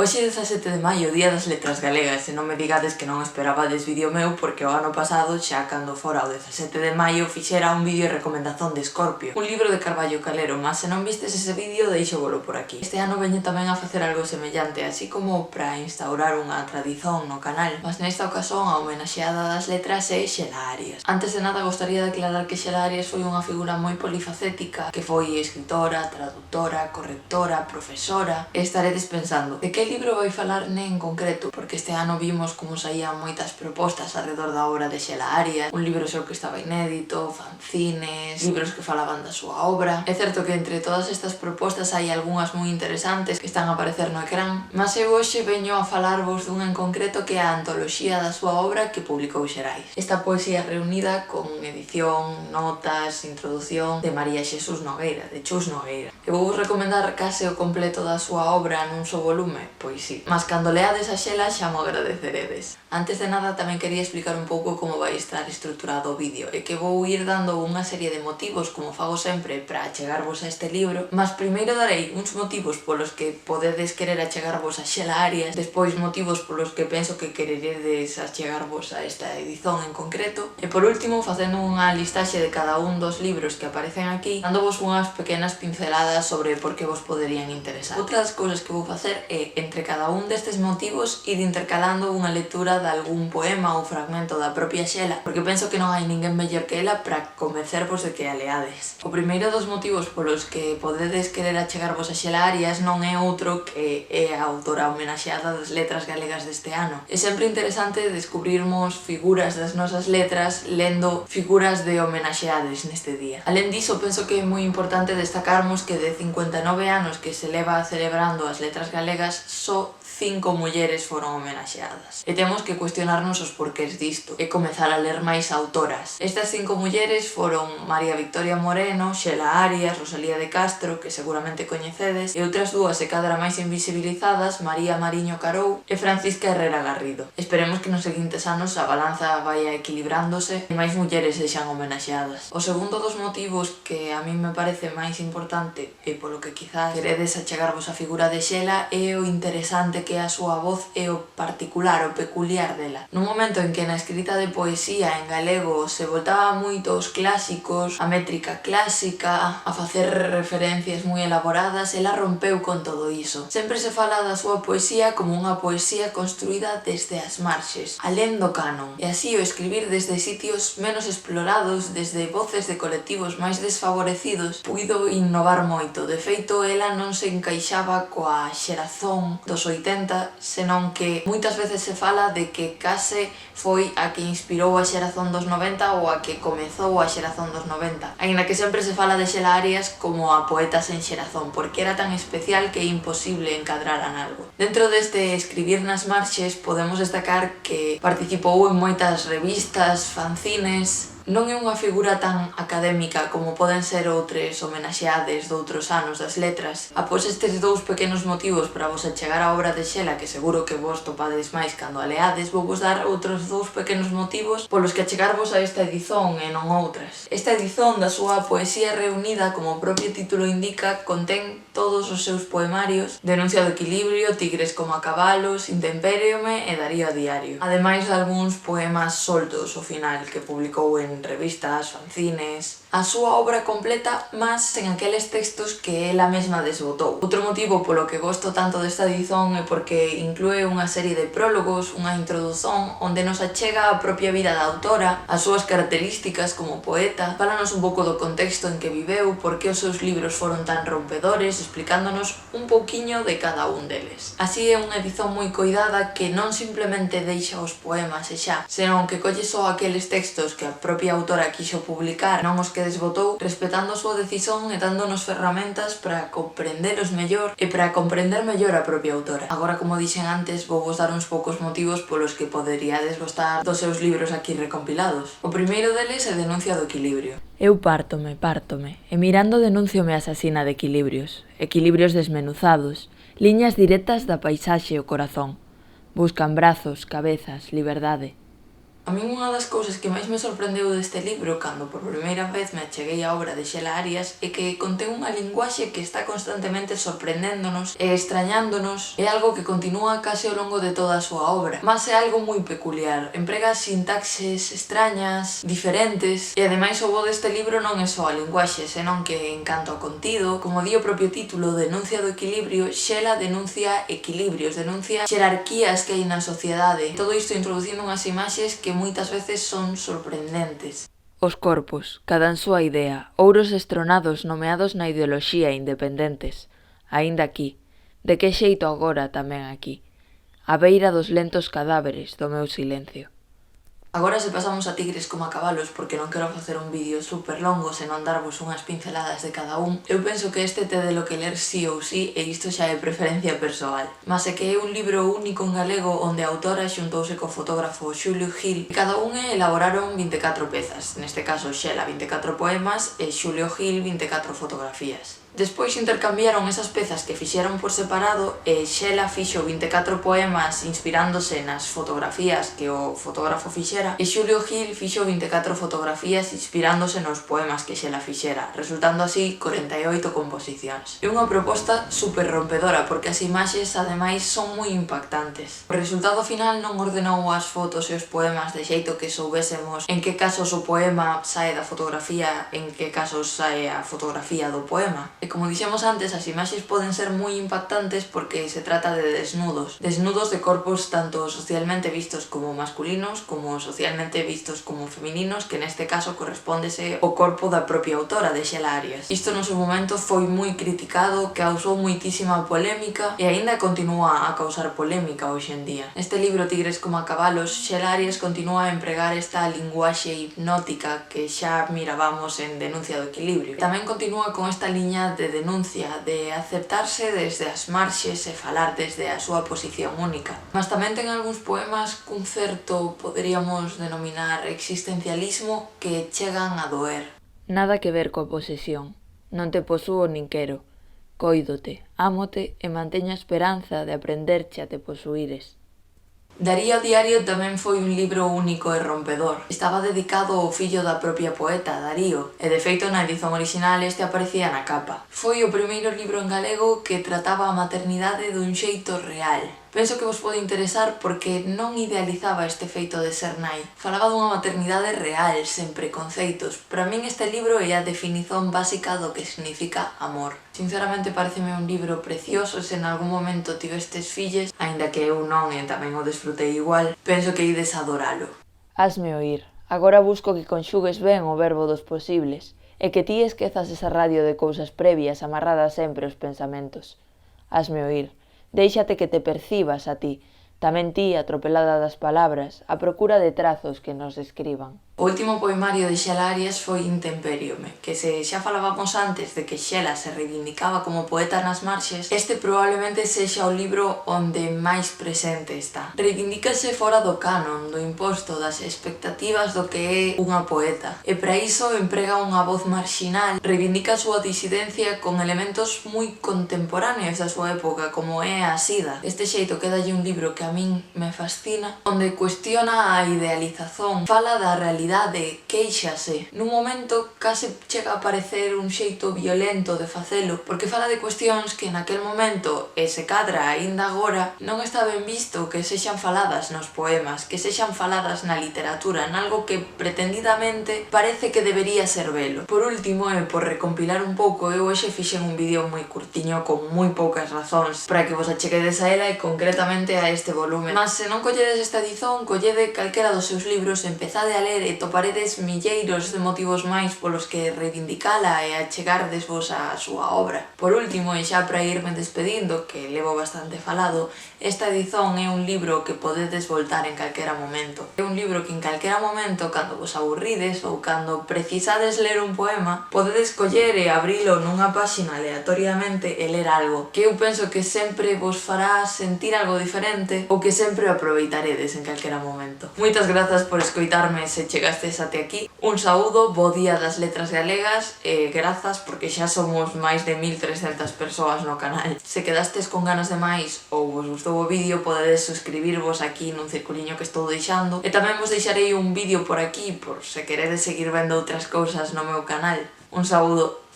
Hoxe 17 de maio, Día das Letras Galegas, e non me digades que non esperabades vídeo meu porque o ano pasado, xa cando fora o 17 de maio, fixera un vídeo de recomendación de Scorpio, un libro de Carballo Calero, mas se non vistes ese vídeo, deixo-volo por aquí. Este ano veño tamén a facer algo semellante, así como para instaurar unha tradición no canal, mas nesta ocasión a homenaxeada das letras é Xela Arias. Antes de nada, gostaría de aclarar que Xela Arias foi unha figura moi polifacética, que foi escritora, traductora, correctora, profesora, e estaredes pensando, de que libro vai falar en concreto? Porque este ano vimos como saían moitas propostas alrededor da obra de Xela Arias, un libro só que estaba inédito, fanzines, libros que falaban da súa obra. É certo que entre todas estas propostas hai algunhas moi interesantes que están a aparecer no ecrán, mas eu hoxe veño a falarvos dunha en concreto que é a antoloxía da súa obra que publicou Xerais. Esta poesía reunida con edición, notas, introdución de María Xesús Nogueira, de Chus Nogueira. Eu vou vos recomendar case o completo da súa obra nun só volume. Pois sí, mas cando leades a Xela xa mo agradeceredes. Antes de nada tamén quería explicar un pouco como vai estar estruturado o vídeo, e que vou ir dando unha serie de motivos, como fago sempre, para achegarvos a este libro, mas primeiro darei uns motivos polos que podedes querer achegarvos a Xela Arias, despois motivos polos que penso que quereredes achegarvos a esta edición en concreto, e por último facendo unha listaxe de cada un dos libros que aparecen aquí, dándovos unhas pequenas pinceladas sobre por que vos poderían interesar. Outra das cousas que vou facer é, entre cada un destes motivos, ir intercalando unha lectura de algún poema ou fragmento da propia Xela, porque penso que non hai ninguén mellor que ela para convencervos de que a leades. O primeiro dos motivos polos que podedes querer achegarvos a Xela Arias non é outro que é a autora homenaxeada das letras galegas deste ano. É sempre interesante descubrirmos figuras das nosas letras lendo figuras de homenaxeades neste día. Alén diso, penso que é moi importante destacarmos que de 59 anos que se leva celebrando as letras galegas, só 5 mulleres foron homenaxeadas. E temos que cuestionarnos os porqués disto e comezar a ler máis autoras. Estas 5 mulleres foron María Victoria Moreno, Xela Arias, Rosalía de Castro, que seguramente coñecedes, e outras dúas e cadra máis invisibilizadas, María Mariño Carou e Francisca Herrera Garrido. Esperemos que nos seguintes anos a balanza vaia equilibrándose e máis mulleres sexan homenaxeadas. O segundo dos motivos que a min me parece máis importante e polo que quizás queredes achegarvos a figura de Xela é o interesante que a súa voz é o particular, o peculiar dela. Nun momento en que na escrita de poesía en galego se voltaba moito aos clásicos, a métrica clásica, a facer referencias moi elaboradas, ela rompeu con todo iso. Sempre se fala da súa poesía como unha poesía construída desde as marxes, alén do canon, e así o escribir desde sitios menos explorados, desde voces de colectivos máis desfavorecidos, puido innovar moito. De feito, ela non se encaixaba coa xerazón dos 80, senón que moitas veces se fala de que case foi a que inspirou a xerazón dos 90 ou a que comezou a xerazón dos 90. Aínda que sempre se fala de Xela Arias como a poeta sen xerazón, porque era tan especial que é imposible encadrar en algo. Dentro deste escribir nas marxes podemos destacar que participou en moitas revistas, fanzines. Non é unha figura tan académica como poden ser outros homenaxeades doutros anos das letras. Após estes dous pequenos motivos para vos achegar a obra de Xela, que seguro que vos topades máis cando a leades, vou vos dar outros dous pequenos motivos polos que achegarvos a esta edición e non outras. Esta edición da súa poesía reunida, como o propio título indica, contén todos os seus poemarios, Denuncia do equilibrio, Tigres como a cabalos, Intempériome e Darío a diario. Ademais de algúns poemas soltos ao final que publicou en revistas, fanzines. A súa obra completa, mas sen aqueles textos que ela mesma desbotou. Outro motivo polo que gosto tanto desta edición é porque inclúe unha serie de prólogos, unha introdución onde nos achega a propia vida da autora, as súas características como poeta, fálanos un pouco do contexto en que viveu, por que os seus libros foron tan rompedores, explicándonos un pouquiño de cada un deles. Así é unha edición moi coidada que non simplemente deixa os poemas e xa, senón que colle só aqueles textos que a propia autora quixo publicar, non os que desbotou, respetando a súa decisión e dándonos ferramentas para comprendelos mellor e para comprender mellor a propia autora. Agora, como dixen antes, vou vos dar uns poucos motivos polos que poderíades gostar dos seus libros aquí recompilados. O primeiro deles é Denuncia do equilibrio. Eu pártome, e mirando denunciome a asasina de equilibrios. Equilibrios desmenuzados, liñas directas da paisaxe ao corazón. Buscan brazos, cabezas, liberdade. A min unha das cousas que máis me sorprendeu deste libro cando por primeira vez me acheguei á obra de Xela Arias é que contén unha linguaxe que está constantemente sorprendéndonos e extrañándonos, é algo que continúa case ao longo de toda a súa obra, mas é algo moi peculiar, emprega sintaxes extrañas, diferentes, e ademais o bo deste libro non é só a linguaxe, senón que en canto ao contido, como di o propio título, Denuncia do equilibrio, Xela denuncia equilibrios, denuncia xerarquías que hai na sociedade, todo isto introducindo unhas imaxes que moitas veces son sorprendentes. Os corpos, cada en súa idea, ouros estronados nomeados na ideoloxía independentes, aínda aquí, de que xeito agora tamén aquí, a beira dos lentos cadáveres do meu silencio. Agora se pasamos a tigres como a cabalos, porque non quero facer un vídeo super longo senón darvos unhas pinceladas de cada un, eu penso que este tedelo que ler sí ou sí e isto xa é preferencia persoal. Mas é que é un libro único en galego onde a autora xuntouse co fotógrafo Xulio Gil e cada un elaboraron 24 pezas, neste caso Xela 24 poemas e Xulio Gil 24 fotografías. Despois intercambiaron esas pezas que fixeron por separado e Xela fixo 24 poemas inspirándose nas fotografías que o fotógrafo fixera e Xulio Gil fixo 24 fotografías inspirándose nos poemas que Xela fixera, resultando así 48 composicións. É unha proposta super rompedora porque as imaxes ademais son moi impactantes. O resultado final non ordenou as fotos e os poemas de xeito que soubésemos en que casos o poema sae da fotografía, en que casos sae a fotografía do poema. E como dixemos antes, as imaxes poden ser moi impactantes porque se trata de desnudos de corpos tanto socialmente vistos como masculinos como socialmente vistos como femininos, que neste caso correspóndese ao corpo da propia autora de Xela Arias. Isto no seu momento foi moi criticado, causou moitísima polémica e aínda continúa a causar polémica hoxe en día. Neste libro Tigres como a cabalos, Xela Arias continúa a empregar esta linguaxe hipnótica que xa mirábamos en Denuncia do equilibrio. Tamén continúa con esta liña de denuncia, de aceptarse desde as marxes e falar desde a súa posición única. Mas tamén ten algúns poemas cun certo, poderíamos denominar, existencialismo que chegan a doer. Nada que ver coa posesión. Non te posúo nin quero. Coídote, ámote e manteño a esperanza de aprenderche a te posuires. Darío Diario tamén foi un libro único e rompedor. Estaba dedicado ao fillo da propia poeta, Darío, e de feito na edición orixinal este aparecía na capa. Foi o primeiro libro en galego que trataba a maternidade dun xeito real. Penso que vos pode interesar porque non idealizaba este feito de ser nai. Falaba dunha maternidade real, sen preconceitos. Para min este libro é a definición básica do que significa amor. Sinceramente pareceme un libro precioso, se en algún momento tivestes filles, aínda que eu non e tamén o desfrutei igual, penso que ides adoralo. Hasme oír. Agora busco que conxugues ben o verbo dos posibles e que ti esquezas esa radio de cousas previas amarradas sempre aos pensamentos. Hasme oír. Déixate que te percibas a ti, tamén ti atropelada das palabras, a procura de trazos que nos describan. O último poemario de Xela Arias foi Intemperiome, que se xa falábamos antes de que Xela se reivindicaba como poeta nas marxes, este probablemente sexa o libro onde máis presente está. Reivindícase fora do canon, do imposto, das expectativas do que é unha poeta, e para iso emprega unha voz marxinal, reivindica a súa disidencia con elementos moi contemporáneos da súa época, como é a sida. Este xeito quedalle un libro que a min me fascina, onde cuestiona a idealización, fala da realidade, quéixase. Nun momento case chega a parecer un xeito violento de facelo, porque fala de cuestións que naquel momento, e se cadra aínda agora, non está ben visto que sexan faladas nos poemas, que sexan faladas na literatura, nalgo que pretendidamente parece que debería ser velo. Por último, e por recompilar un pouco, eu hoxe fixen un vídeo moi curtiño con moi poucas razóns para que vos acheguedes a ela e concretamente a este volumen. Mas se non colledes esta edición, collede calquera dos seus libros, empezade a ler e toparedes milleiros de motivos máis polos que reivindicala e achegardesvos á súa obra. Por último, e xa para irme despedindo, que levo bastante falado, esta edición é un libro que podedes voltar en calquera momento. É un libro que en calquera momento, cando vos aburrides ou cando precisades ler un poema, podedes coller e abrilo nunha páxina aleatoriamente e ler algo, que eu penso que sempre vos fará sentir algo diferente ou que sempre aproveitaredes en calquera momento. Moitas grazas por escoitarme se chegaste chegastes até aquí. Un saúdo, bo día das letras galegas e grazas porque xa somos máis de 1300 persoas no canal. Se quedastes con ganas de máis ou vos gustou o vídeo, podedes suscribirvos aquí nun circuliño que estou deixando, e tamén vos deixarei un vídeo por aquí por se queredes seguir vendo outras cousas no meu canal. Un saúdo.